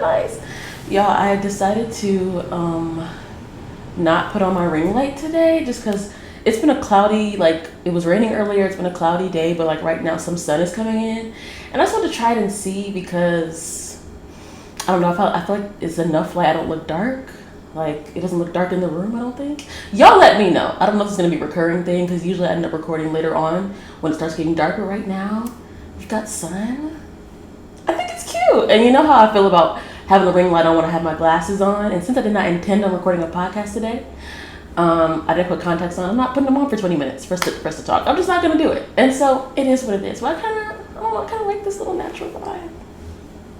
nice. Y'all, I decided to not put on my ring light today just because it's been a cloudy, like it was raining earlier. It's been a cloudy day, but like right now some sun is coming in. And I just want to try it and see because I don't know. I feel like it's enough light. I don't look dark. Like, it doesn't look dark in the room, I don't think. Y'all let me know. I don't know if it's going to be a recurring thing because usually I end up recording later on when it starts getting darker. Right now, we've got sun. I think it's cute. And you know how I feel about having the ring light on when I have my glasses on. And since I did not intend on recording a podcast today, I didn't put contacts on. I'm not putting them on for 20 minutes for us to talk. I'm just not going to do it. And so it is what it is. But I kind of like this little natural vibe.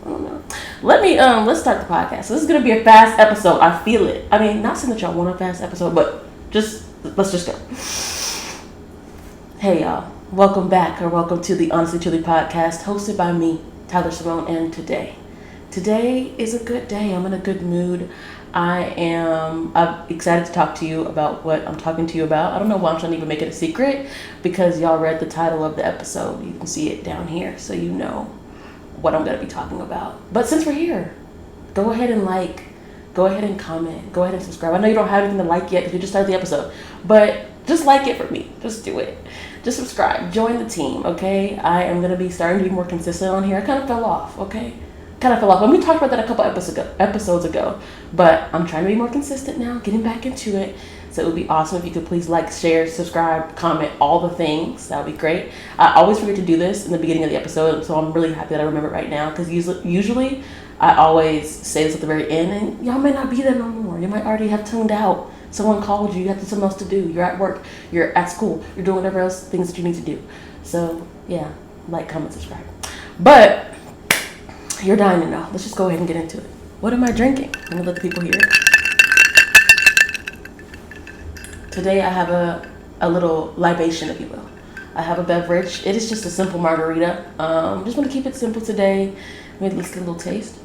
I don't know. Let's start the podcast. So this is gonna be a fast episode. I feel it. I mean, not saying that y'all want a fast episode, but let's just go. Hey y'all, welcome back or welcome to the Honestly Truly podcast, hosted by me, Tylar Cimone, and today is a good day. I'm in a good mood. I'm excited to talk to you about what I'm talking to you about. I don't know why I'm trying to even make it a secret because y'all read the title of the episode. You can see it down here, so you know what I'm going to be talking about. But since we're here, go ahead and go ahead and comment, go ahead and subscribe. I know you don't have anything to like yet because we just started the episode, but just like it for me. Just do it. Just subscribe. Join the team, okay? I am going to be starting to be more consistent on here. I kind of fell off, okay? And we talked about that a couple episodes ago, but I'm trying to be more consistent now, getting back into it. So it would be awesome if you could please like, share, subscribe, comment, all the things. That would be great. I always forget to do this in the beginning of the episode, so I'm really happy that I remember it right now because usually I always say this at the very end, and y'all may not be there no more. You might already have tuned out. Someone called you. You have something else to do. You're at work. You're at school. You're doing whatever else things that you need to do. So yeah, like, comment, subscribe. But you're dying to know. Let's just go ahead and get into it. What am I drinking? I'm gonna let the people hear it. Today I have a little libation, if you will. I have a beverage. It is just a simple margarita. Just want to keep it simple today. Maybe let's get a little taste.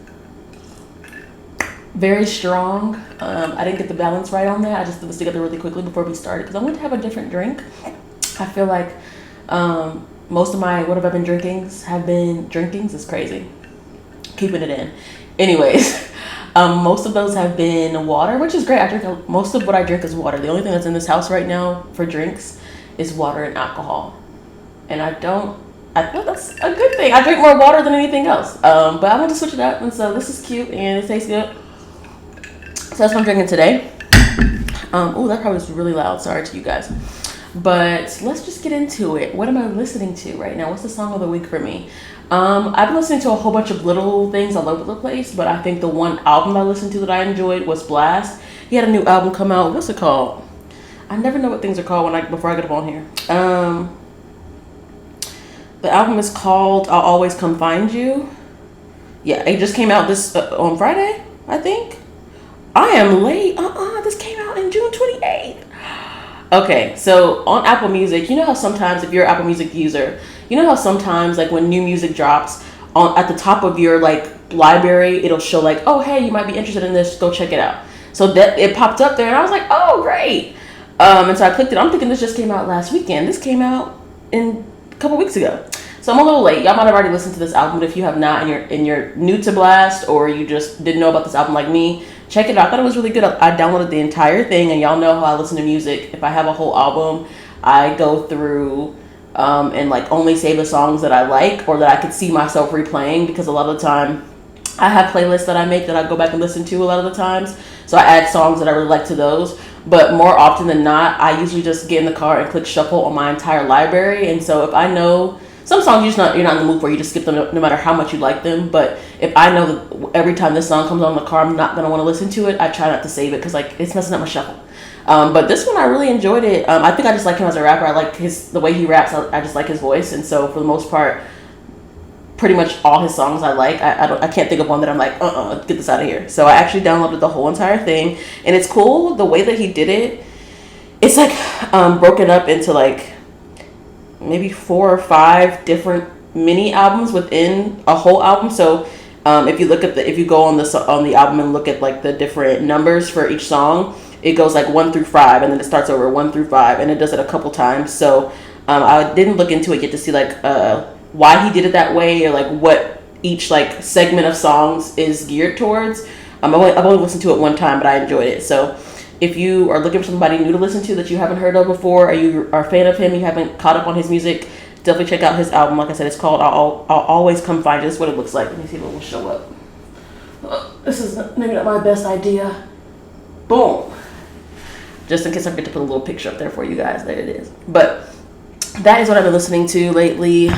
Very strong. I didn't get the balance right on that. I just threw this together really quickly before we started because I wanted to have a different drink. I feel like most of my what have I been drinkings have been drinkings. It's crazy. Keeping it in. Anyways. Most of those have been water, which is great. Most of what I drink is water. The only thing that's in this house right now for drinks is water and alcohol. And I feel that's a good thing. I drink more water than anything else. But I want to switch it up. And so this is cute and it tastes good. So that's what I'm drinking today. That probably was really loud. Sorry to you guys. But let's just get into it. What am I listening to right now? What's the song of the week for me? I've been listening to a whole bunch of little things all over the place, but I think the one album I listened to that I enjoyed was Blast. He had a new album come out. What's it called? I never know what things are called before I get up on here. The album is called I'll Always Come Find You. Yeah, it just came out this on Friday, I think. I am late. This came out in June 28th. Okay, so on Apple Music, you know how sometimes if you're an Apple Music user, you know how sometimes like when new music drops at the top of your like library, it'll show like, oh hey, you might be interested in this, go check it out. So that it popped up there and I was like, oh great. And so I clicked it. I'm thinking this just came out last weekend. This came out a couple weeks ago. So I'm a little late. Y'all might have already listened to this album, but if you have not and you're new to Blast or you just didn't know about this album like me, check it out. I thought it was really good. I downloaded the entire thing, and y'all know how I listen to music. If I have a whole album, I go through and like only save the songs that I like or that I could see myself replaying because a lot of the time I have playlists that I make that I go back and listen to a lot of the times. So I add songs that I really like to those. But more often than not, I usually just get in the car and click shuffle on my entire library. And so if I know some songs you're not in the mood for, you just skip them no matter how much you like them. But if I know that every time this song comes on in the car, I'm not going to want to listen to it, I try not to save it because like it's messing up my shuffle. But this one, I really enjoyed it. I think I just like him as a rapper. I like the way he raps. I just like his voice. And so for the most part, pretty much all his songs I like. I can't think of one that I'm like, get this out of here. So I actually downloaded the whole entire thing. And it's cool the way that he did it. It's like broken up into like maybe 4 or 5 different mini albums within a whole album. So if you go on the album and look at like the different numbers for each song, it goes like 1 through 5, and then it starts over 1 through 5, and it does it a couple times. So I didn't look into it yet to see like why he did it that way or like what each like segment of songs is geared towards. I've only listened to it one time, but I enjoyed it. So if you are looking for somebody new to listen to that you haven't heard of before, or you are a fan of him, you haven't caught up on his music, definitely check out his album. Like I said, it's called I'll Always Come Find You. That's what it looks like. Let me see what will show up. This is maybe not my best idea. Boom. Just in case I forget to put a little picture up there for you guys. There it is. But that is what I've been listening to lately.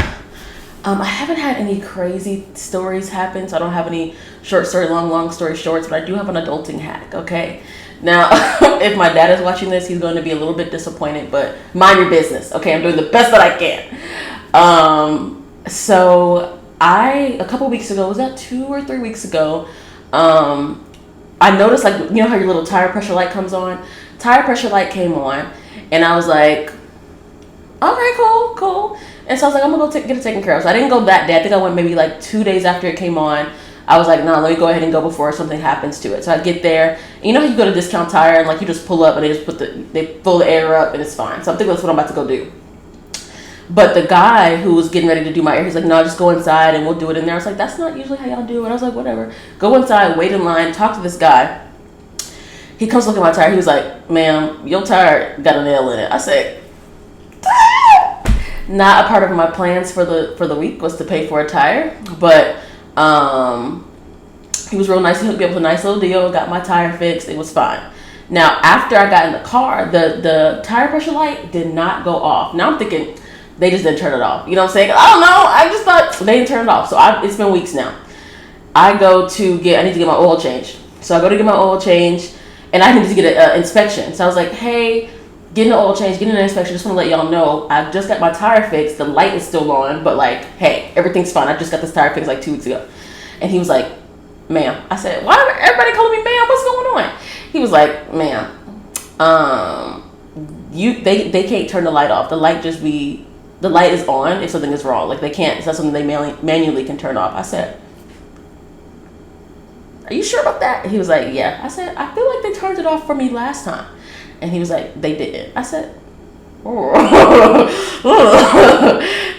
I haven't had any crazy stories happen, so I don't have any short story, long story shorts, but I do have an adulting hack, okay? Now, if my dad is watching this, he's going to be a little bit disappointed, but mind your business, okay? I'm doing the best that I can. So a couple weeks ago, was that 2 or 3 weeks ago, I noticed, like, you know how your little tire pressure light comes on? Tire pressure light came on, and I was like, okay, cool. And so I was like, I'm gonna go get it taken care of. So I didn't go that day. I think I went maybe like 2 days after it came on. I was like, nah, let me go ahead and go before something happens to it. So I get there, and you know how you go to Discount Tire and like you just pull up and they just they fill the air up and it's fine. So I'm thinking that's what I'm about to go do. But the guy who was getting ready to do my air, he's like, no, just go inside and we'll do it in there. I was like, that's not usually how y'all do it. I was like, whatever. Go inside, wait in line, talk to this guy. He comes look at my tire. He was like, ma'am, your tire got a nail in it. I said, not a part of my plans for the week was to pay for a tire, but he was real nice. He hooked me up with a nice little deal, got my tire fixed. It was fine. Now, after I got in the car, the tire pressure light did not go off. Now I'm thinking they just didn't turn it off. You know what I'm saying? I don't know. I just thought they didn't turn it off. So it's been weeks now. I need to get my oil change. So I go to get my oil change, and I need to get an inspection. So I was like, hey, getting the oil change, getting an inspection, just want to let y'all know, I just got my tire fixed. The light is still on, but like, hey, everything's fine. I just got this tire fixed like 2 weeks ago. And he was like, ma'am. I said, why are everybody calling me ma'am? What's going on? He was like, ma'am, they can't turn the light off. The light is on if something is wrong. Like they can't, it's not something they manually can turn off. I said, are you sure about that? He was like, yeah. I said, I feel like they turned it off for me last time. And he was like, they didn't. I said, oh.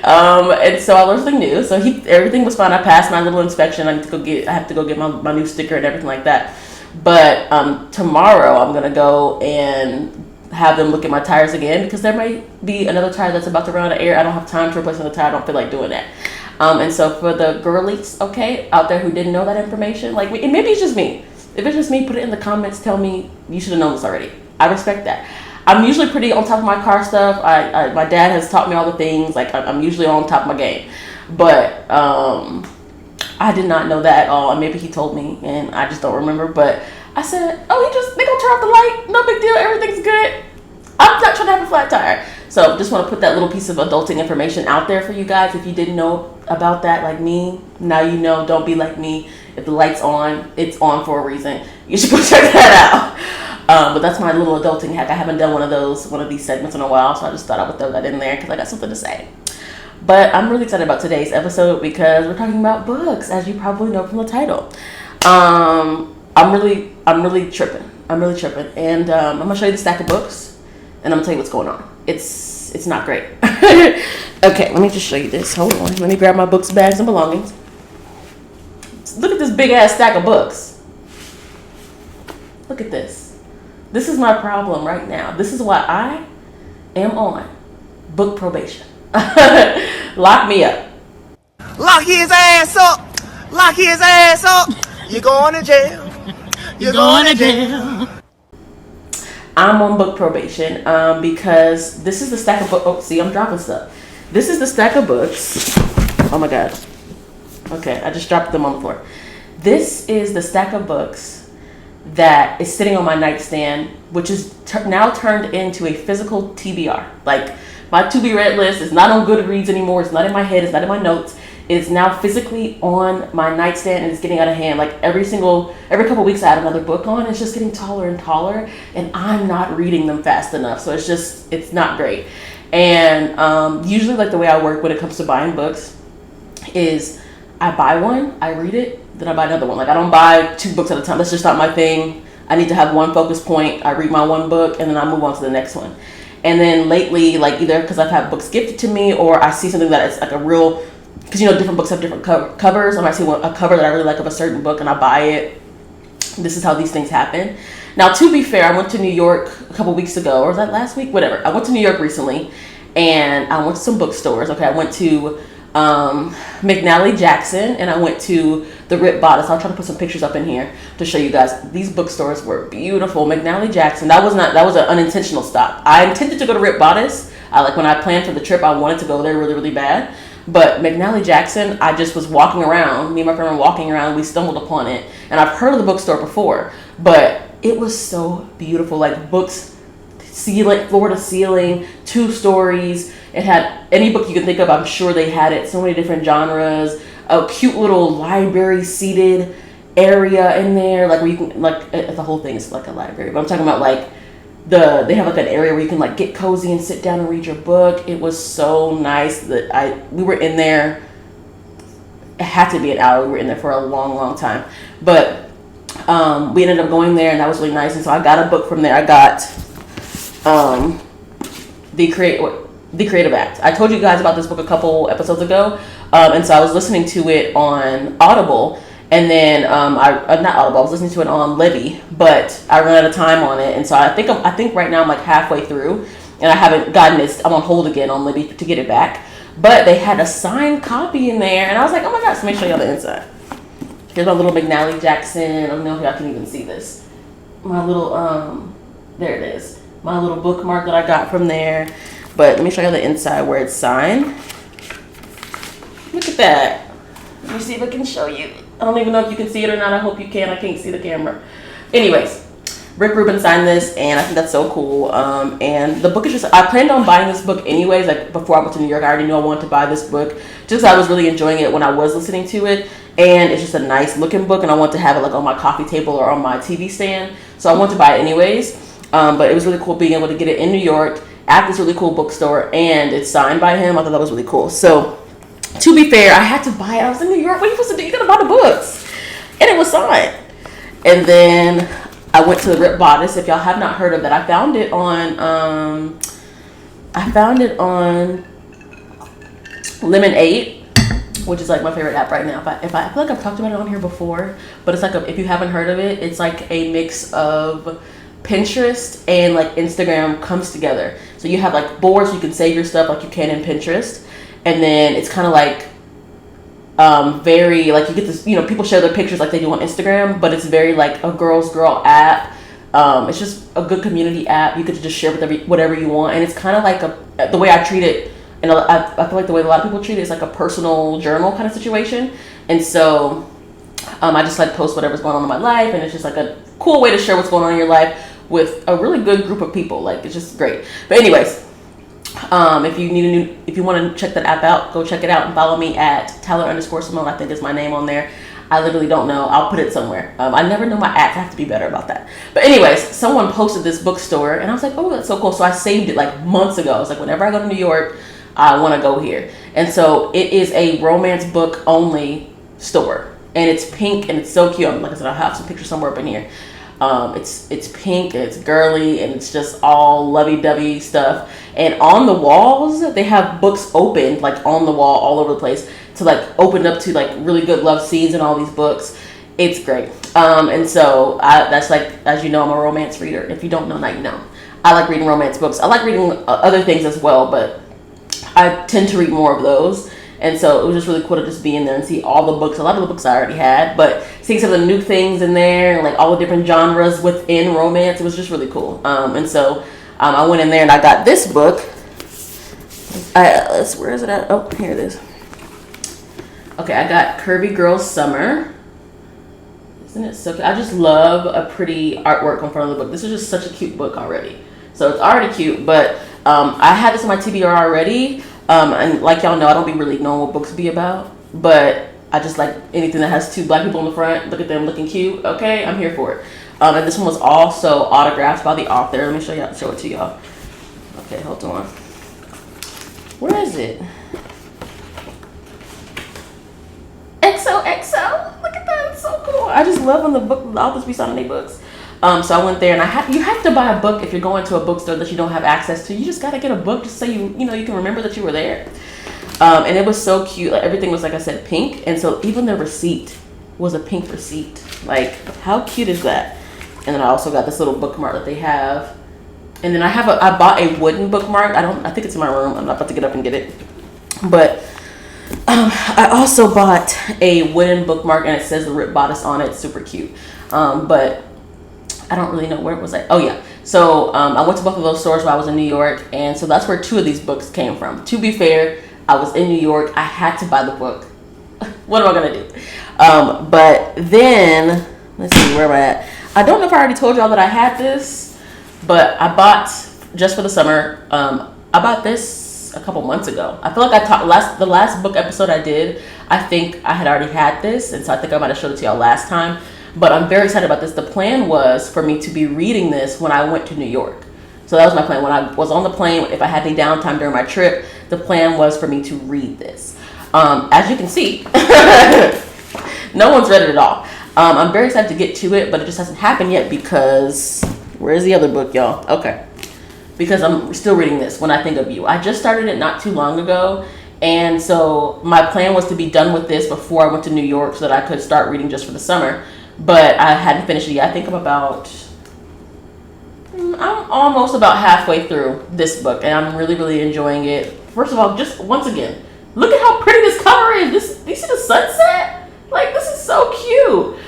And so I learned something new. So everything was fine. I passed my little inspection. I have to go get my new sticker and everything like that. But tomorrow I'm gonna go and have them look at my tires again because there might be another tire that's about to run out of air. I don't have time to replace another tire. I don't feel like doing that. And so for the girlies, okay, out there who didn't know that information, like, and maybe it's just me. If it's just me, put it in the comments. Tell me you should have known this already. I respect that. I'm usually pretty on top of my car stuff. My dad has taught me all the things. Like I'm usually on top of my game, but I did not know that at all. And maybe he told me, and I just don't remember. But I said, oh, they gonna turn off the light. No big deal. Everything's good. I'm not trying to have a flat tire. So just want to put that little piece of adulting information out there for you guys. If you didn't know about that, like me, now you know. Don't be like me. If the light's on, it's on for a reason. You should go check that out. But that's my little adulting hack. I haven't done one of these segments in a while, so I just thought I would throw that in there because I got something to say. But I'm really excited about today's episode because we're talking about books, as you probably know from the title. I'm really tripping. And I'm gonna show you the stack of books, and I'm gonna tell you what's going on. It's not great. Okay, let me just show you this. Hold on. Let me grab my books, bags, and belongings. Look at this big ass stack of books. Look at this. This is my problem right now. This is why I am on book probation. Lock me up. Lock his ass up. Lock his ass up. You're going to jail. You're going to jail. I'm on book probation because this is the stack of books. Oh, see, I'm dropping stuff. This is the stack of books. Oh my God. Okay, I just dropped them on the floor. This is the stack of books that is sitting on my nightstand, which is now turned into a physical TBR. Like, my to be read list is not on Goodreads anymore. It's not in my head. It's not in my notes. It's now physically on my nightstand, and it's getting out of hand. Like every couple weeks I add another book on. It's just getting taller and taller, and I'm not reading them fast enough. So it's not great. And usually, like, the way I work when it comes to buying books is I buy one, I read it, then I buy another one. Like, I don't buy 2 books at a time. That's just not my thing. I need to have one focus point. I read my one book, and then I move on to the next one. And then lately, like, either because I've had books gifted to me or I see something that is like a real because different books have different covers. I might see a cover that I really like of a certain book and I buy it. This is how these things happen. Now, to be fair, I went to New York a couple weeks ago, or was that last week? Whatever. I went to New York recently, and I went to some bookstores. Okay, I went to McNally Jackson, and I went to the Rip Bodice. I'll try to put some pictures up in here to show you guys. These bookstores were beautiful. McNally Jackson. That was an unintentional stop. I intended to go to Rip Bodice. When I planned for the trip, I wanted to go there really, really bad. But McNally Jackson, I just was walking around. Me and my friend were walking around. We stumbled upon it, and I've heard of the bookstore before, but it was so beautiful. Like books, ceiling, floor to ceiling, 2 stories. It had any book you could think of. I'm sure they had it. So many different genres. A cute little library seated area in there, where you can the whole thing is like a library. But I'm talking about they have an area where you can get cozy and sit down and read your book. It was so nice that we were in there. It had to be an hour. We were in there for a long, long time, but we ended up going there, and that was really nice. And so I got a book from there. I got the Creative Act. I told you guys about this book a couple episodes ago, and so I was listening to it on Audible. And then not Audible. I was listening to it on Libby, but I ran out of time on it, and so I think right now I'm halfway through, and I haven't gotten it. I'm on hold again on Libby to get it back. But they had a signed copy in there, and I was like, oh my gosh, let me show y'all the inside. Here's my little McNally Jackson. I don't know if y'all can even see this. My little there it is. My little bookmark that I got from there. But let me show you the inside where it's signed. Look at that. Let me see if I can show you. I don't even know if you can see it or not. I hope you can. I can't see the camera. Anyways, Rick Rubin signed this, and I think that's so cool. And the book is I planned on buying this book anyways. Before I went to New York, I already knew I wanted to buy this book. Just I was really enjoying it when I was listening to it. And it's just a nice looking book, and I want to have it on my coffee table or on my TV stand. So I wanted to buy it anyways. But it was really cool being able to get it in New York at this really cool bookstore, and it's signed by him. I thought that was really cool. So to be fair, I had to buy it. I was in New York. What are you supposed to do? You gotta buy the books. And it was signed. And then I went to the Rip Bodice. If y'all have not heard of that, I found it on Lemonade, which is my favorite app right now. If I feel like I've talked about it on here before, but it's if you haven't heard of it, it's a mix of Pinterest and Instagram comes together. So you have boards you can save your stuff like you can in Pinterest, and then it's kind of very you get this, people share their pictures like they do on Instagram, but it's very a girl app. It's just a good community app. You could just share with whatever you want, and it's kind of the way I treat it, and I feel the way a lot of people treat it is a personal journal kind of situation. And so I just post whatever's going on in my life, and it's just a cool way to share what's going on in your life with a really good group of people. It's just great. But anyways, if you want to check that app out, go check it out and follow me at Tyler_Cimone. I think is my name on there. I literally don't know. I'll put it somewhere. I never know my ads. I have to be better about that. But anyways, someone posted this bookstore, and I was like, oh, that's so cool. So I saved it months ago. I was whenever I go to New York, I want to go here. And so it is a romance book only store, and it's pink, and it's so cute. Like I said, I'll have some pictures somewhere up in here. It's pink, and it's girly, and it's just all lovey-dovey stuff. And on the walls, they have books opened on the wall all over the place to open up to really good love scenes and all these books. It's great. And so that's as you know, I'm a romance reader. If you don't know, now you know. I like reading romance books. I like reading other things as well, but I tend to read more of those. And so it was just really cool to just be in there and see all the books. A lot of the books I already had, but seeing some of the new things in there, all the different genres within romance, it was just really cool. And so I went in there and I got this book. Where is it at? Oh, here it is. Okay, I got Curvy Girl Summer. Isn't it so cute? I just love a pretty artwork on front of the book. This is just such a cute book already. So it's already cute, but I had this on my TBR already. And y'all know, I don't be really knowing what books be about, but I just like anything that has 2 black people on the front. Look at them looking cute. Okay, I'm here for it. And this one was also autographed by the author. Let me show it to y'all. Okay, hold on. Where is it? XOXO. Look at that. It's so cool. I just love when the authors be signing their books. So I went there, and you have to buy a book if you're going to a bookstore that you don't have access to. You just got to get a book just so you can remember that you were there. And it was so cute. Like everything was, like I said, pink. And so even the receipt was a pink receipt. Like, how cute is that? And then I also got this little bookmark that they have. And then I bought a wooden bookmark. I think it's in my room. I'm not about to get up and get it. But I also bought a wooden bookmark, and it says the Rip Bodice on it. It's super cute. But I don't really know where it was at. Oh yeah. So I went to both of those stores while I was in New York, and so that's where 2 of these books came from. To be fair, I was in New York. I had to buy the book. What am I gonna do? But then let's see, where am I at? I don't know if I already told y'all that I had this, but I bought just for the summer. I bought this a couple months ago. I feel like the last book episode I did, I think I had already had this, and so I think I might have showed it to y'all last time. But I'm very excited about this. The plan was for me to be reading this when I went to New York. So that was my plan. When I was on the plane, if I had any downtime during my trip, the plan was for me to read this. As you can see, no one's read it at all. I'm very excited to get to it, but it just hasn't happened yet because... Where's the other book, y'all? Okay. Because I'm still reading this, When I Think of You. I just started it not too long ago, and so my plan was to be done with this before I went to New York so that I could start reading just for the summer. But I hadn't finished it yet. I think I'm almost about halfway through this book, and I'm really, really enjoying it. First of all, just once again, look at how pretty this cover is. Do you see the sunset? Like, this is so cute.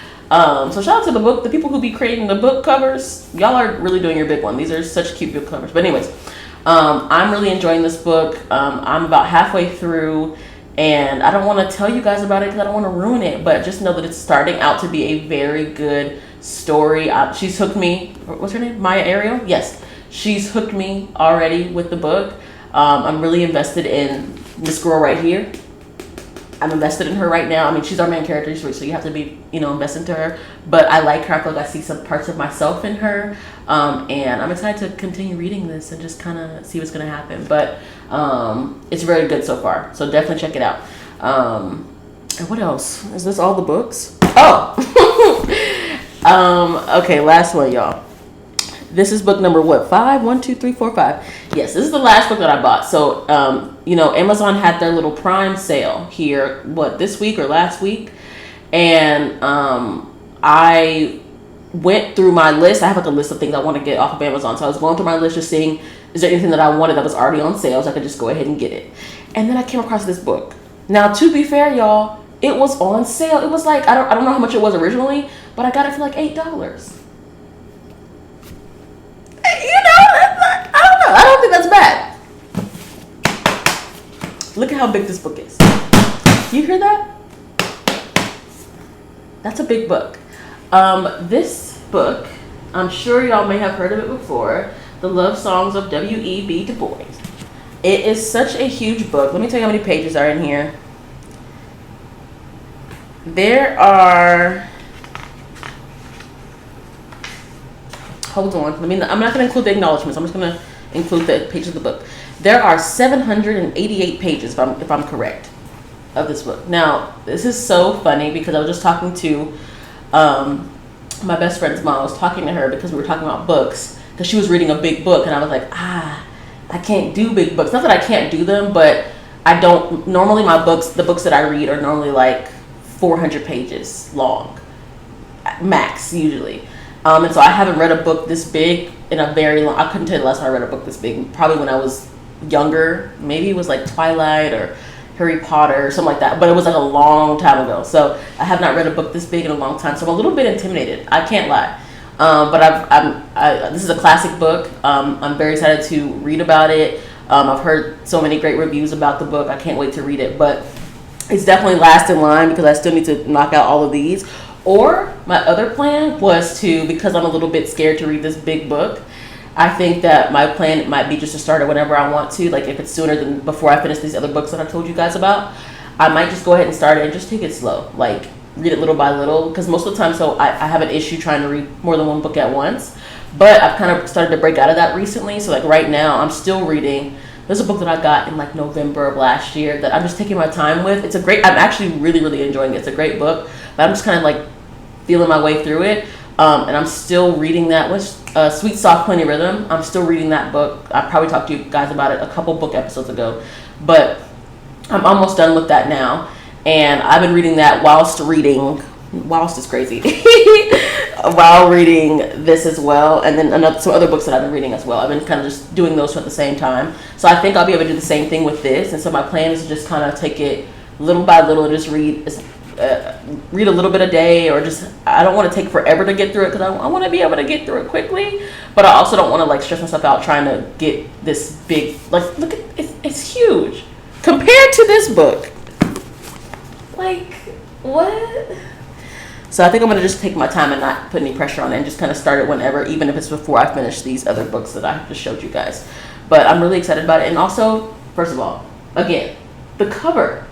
So shout out to the people who be creating the book covers. Y'all are really doing your big one. These are such cute book covers. But anyways, I'm really enjoying this book. I'm about halfway through, and I don't want to tell you guys about it because I don't want to ruin it, but just know that it's starting out to be a very good story. She's hooked me. What's her name? Maya Ariel? Yes. She's hooked me already with the book. I'm really invested in this girl right here. I'm invested in her right now. I mean, she's our main character, so you have to be, invested into her. But I like her. I feel like I see some parts of myself in her. And I'm excited to continue reading this and just kind of see what's going to happen. But it's very good so far. So definitely check it out. And what else? Is this all the books? Oh! Okay, last one, y'all. This is book number what? 5? 1, 2, 3, 4, 5. Yes, this is the last book that I bought. So, Amazon had their little Prime sale here, this week or last week? And I went through my list. I have like a list of things I want to get off of Amazon. So I was going through my list just seeing, is there anything that I wanted that was already on sale so I could just go ahead and get it. And then I came across this book. Now, to be fair, y'all, it was on sale. It was like, I don't know how much it was originally, but I got it for like $8. I don't know. I don't think that's bad. Look at how big this book is. You hear that? That's a big book. This book, I'm sure y'all may have heard of it before. The Love Songs of W.E.B. Du Bois. It is such a huge book. Let me tell you how many pages are in here. There are... Hold on. I'm not going to include the acknowledgments. I'm just going to include the pages of the book. There are 788 pages, if I'm correct, of this book. Now, this is so funny because I was just talking to my best friend's mom. I was talking to her because we were talking about books because she was reading a big book, and I was like, I can't do big books. Not that I can't do them, but I don't. Normally, the books that I read are normally like 400 pages long, max usually. And so I haven't read a book this big in a very long... I couldn't tell you the last time I read a book this big. Probably when I was younger. Maybe it was like Twilight or Harry Potter or something like that. But it was like a long time ago. So I have not read a book this big in a long time. So I'm a little bit intimidated. I can't lie. But this is a classic book. I'm very excited to read about it. I've heard so many great reviews about the book. I can't wait to read it. But it's definitely last in line because I still need to knock out all of these. Or my other plan was to, because I'm a little bit scared to read this big book, I think that my plan might be just to start it whenever I want to. Like if it's sooner than before I finish these other books that I told you guys about, I might just go ahead and start it and just take it slow. Like read it little by little. Because most of the time, I have an issue trying to read more than one book at once. But I've kind of started to break out of that recently. So like right now, I'm still reading. There's a book that I got in like November of last year that I'm just taking my time with. I'm actually really, really enjoying it. It's a great book. But I'm just kind of like feeling my way through it. And I'm still reading that. Sweet, Soft, Plenty Rhythm. I'm still reading that book. I probably talked to you guys about it a couple book episodes ago. But I'm almost done with that now, and I've been reading that whilst is crazy while reading this as well, and then some other books that I've been reading as well. I've been kind of just doing those at the same time, so I think I'll be able to do the same thing with this. And so my plan is to just kind of take it little by little and just read a little bit a day, or just, I don't want to take forever to get through it because I want to be able to get through it quickly, but I also don't want to like stress myself out trying to get this big, like, look at it's huge compared to this book. Like, what? So I think I'm going to just take my time and not put any pressure on it and just kind of start it whenever, even if it's before I finish these other books that I just showed you guys. But I'm really excited about it. And also, first of all, again, the cover.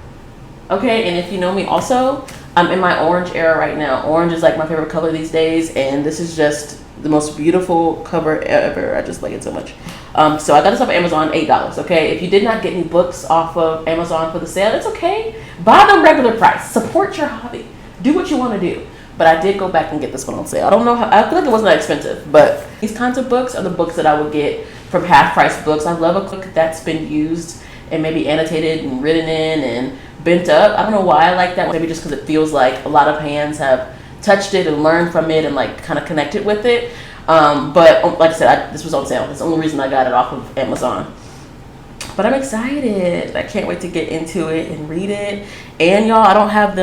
Okay, and if you know me also, I'm in my orange era right now. Orange is like my favorite color these days, and this is just the most beautiful cover ever. I just like it so much. So I got this off of Amazon, $8, okay? If you did not get any books off of Amazon for the sale, it's okay. Buy them regular price. Support your hobby. Do what you want to do. But I did go back and get this one on sale. I don't know how, I feel like it wasn't that expensive, but these kinds of books are the books that I would get from half price books. I love a book that's been used and maybe annotated and written in and bent up. I don't know why I like that one. Maybe just because it feels like a lot of hands have touched it and learned from it and like kind of connected with it. But like I said, this was on sale. That's the only reason I got it off of Amazon. But I'm excited. I can't wait to get into it and read it. And y'all, I don't have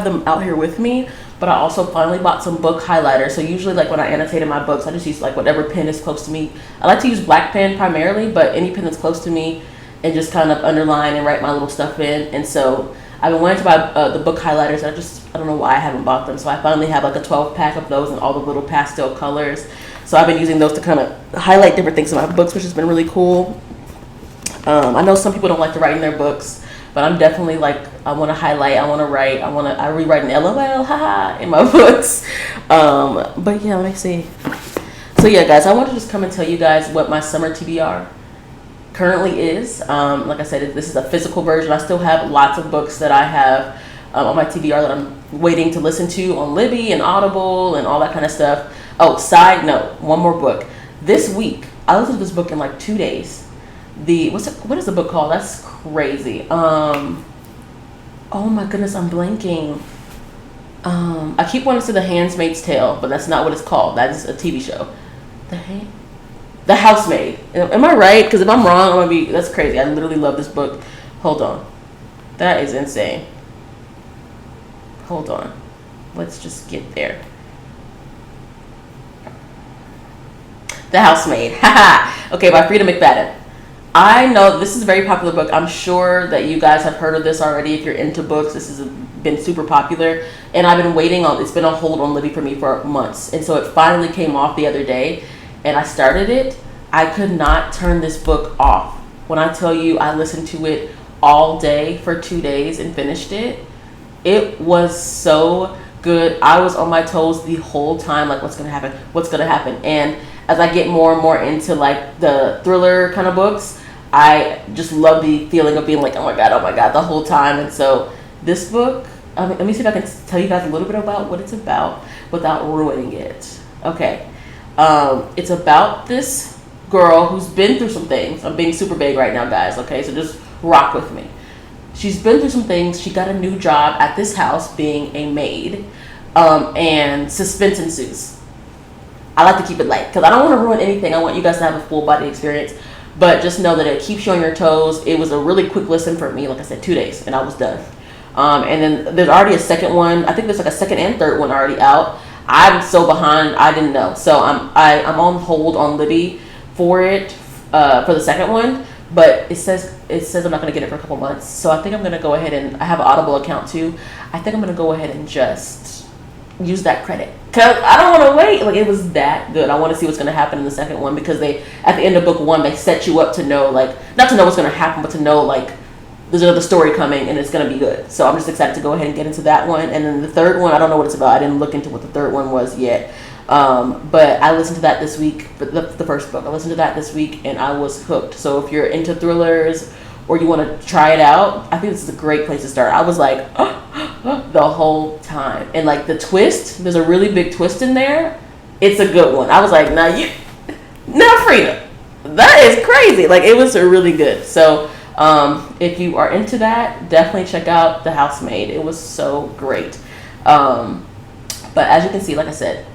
them out here with me, but I also finally bought some book highlighters. So usually like when I annotated my books, I just use like whatever pen is close to me. I like to use black pen primarily, but any pen that's close to me, and just kind of underline and write my little stuff in. And so I've been wanting to buy the book highlighters. I don't know why I haven't bought them. So I finally have like a 12 pack of those in all the little pastel colors. So I've been using those to kind of highlight different things in my books, which has been really cool. I know some people don't like to write in their books, but I'm definitely like, I want to highlight, I want to write, I rewrite an LOL, haha, in my books. But yeah, let me see. So yeah, guys, I want to just come and tell you guys what my summer TBR currently is. Like I said, this is a physical version. I still have lots of books that I have on my TBR that I'm waiting to listen to on Libby and Audible and all that kind of stuff. Oh, side note, one more book. This week, I listened to this book in like 2 days. What is the book called? That's crazy. Oh my goodness, I'm blanking. I keep wanting to say The Handmaid's Tale, but that's not what it's called. That is a TV show. The Housemaid. Am I right? Because if I'm wrong, that's crazy. I literally love this book. Hold on. That is insane. Hold on. Let's just get there. The Housemaid. Haha. Okay, by Frida McFadden. I know this is a very popular book. I'm sure that you guys have heard of this already. If you're into books, this has been super popular. And I've been it's been on hold on Libby for me for months. And so it finally came off the other day. And I started it. I could not turn this book off. When I tell you I listened to it all day for 2 days and finished it, it was so good. I was on my toes the whole time, like, what's gonna happen? And as I get more and more into like the thriller kind of books, I just love the feeling of being like, oh my god, the whole time. And so this book, let me see if I can tell you guys a little bit about what it's about without ruining it. Okay. It's about this girl who's been through some things. I'm being super vague right now, guys, okay? So just rock with me. She's been through some things. She got a new job at this house being a maid, and suspense ensues. I like to keep it light because I don't want to ruin anything. I want you guys to have a full body experience, but just know that it keeps you on your toes. It was a really quick listen for me. Like I said, 2 days, and I was done. And then there's already a second one. I think there's like a second and third one already out. I'm so behind, I didn't know. So I'm on hold on Libby for it, for the second one. But it says I'm not going to get it for a couple months. So I think I'm going to go ahead and, I have an Audible account too. I think I'm going to go ahead and just use that credit. Because I don't want to wait. Like, it was that good. I want to see what's going to happen in the second one. Because at the end of book one, they set you up to know, like, not to know what's going to happen, but to know, like, there's another story coming and it's going to be good. So I'm just excited to go ahead and get into that one. And then the third one, I don't know what it's about. I didn't look into what the third one was yet. But I listened to that this week, the first book. I listened to that this week and I was hooked. So if you're into thrillers or you want to try it out, I think this is a great place to start. I was like, the whole time. And like the twist, there's a really big twist in there. It's a good one. I was like, now Frida, that is crazy. Like, it was really good. So If you are into that, definitely check out The Housemaid. It was so great. But as you can see, like I said,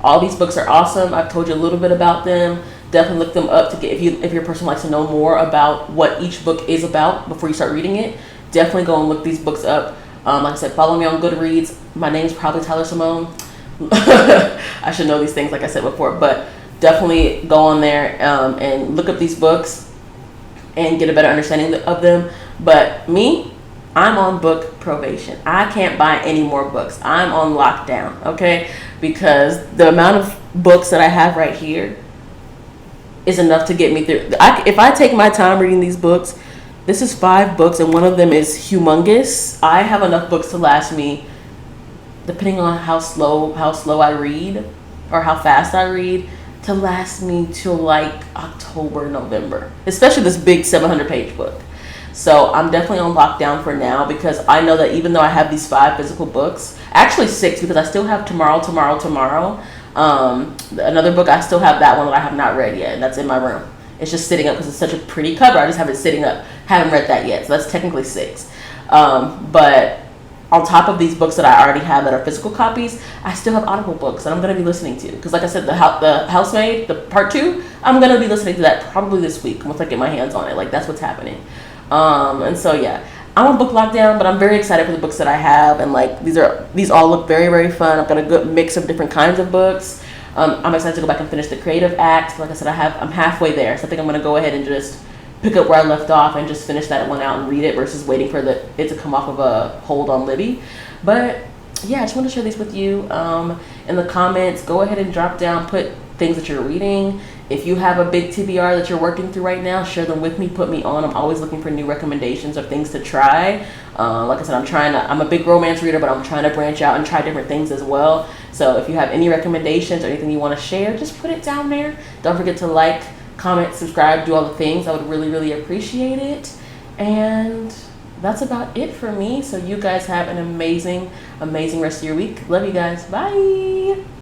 all these books are awesome. I've told you a little bit about them. Definitely look them up to get if you're a person who likes to know more about what each book is about before you start reading it. Definitely go and look these books up. Like I said, follow me on Goodreads. My name is probably Tylar Cimone. I should know these things, like I said before, but definitely go on there and look up these books and get a better understanding of them. But me, I'm on book probation. I can't buy any more books. I'm on lockdown, okay? Because the amount of books that I have right here is enough to get me through. If I take my time reading these books, this is 5 books and one of them is humongous. I have enough books to last me, depending on how slow I read or how fast I read, to last me till like October, November, especially this big 700-page book. So I'm definitely on lockdown for now because I know that even though I have these 5 physical books, actually 6 because I still have tomorrow. Another book, I still have that one that I have not read yet, and that's in my room. It's just sitting up because it's such a pretty cover. I just have it sitting up. Haven't read that yet, so that's technically 6. But on top of these books that I already have that are physical copies, I still have Audible books that I'm going to be listening to. Because like I said, the Housemaid, the part 2, I'm going to be listening to that probably this week once I get my hands on it. Like, that's what's happening. And so, yeah. I'm on book lockdown, but I'm very excited for the books that I have. And, like, these all look very, very fun. I've got a good mix of different kinds of books. I'm excited to go back and finish the creative act. Like I said, I'm halfway there. So I think I'm going to go ahead and just pick up where I left off and just finish that one out and read it versus waiting for it to come off of a hold on Libby. But yeah, I just want to share these with you. In the comments, go ahead and drop down, put things that you're reading. If you have a big TBR that you're working through right now, share them with me, put me on. I'm always looking for new recommendations of things to try. Like I said, I'm a big romance reader, but I'm trying to branch out and try different things as well. So if you have any recommendations or anything you want to share, just put it down there. Don't forget to like, comment, subscribe, do all the things. I would really, really appreciate it. And that's about it for me. So you guys have an amazing, amazing rest of your week. Love you guys. Bye.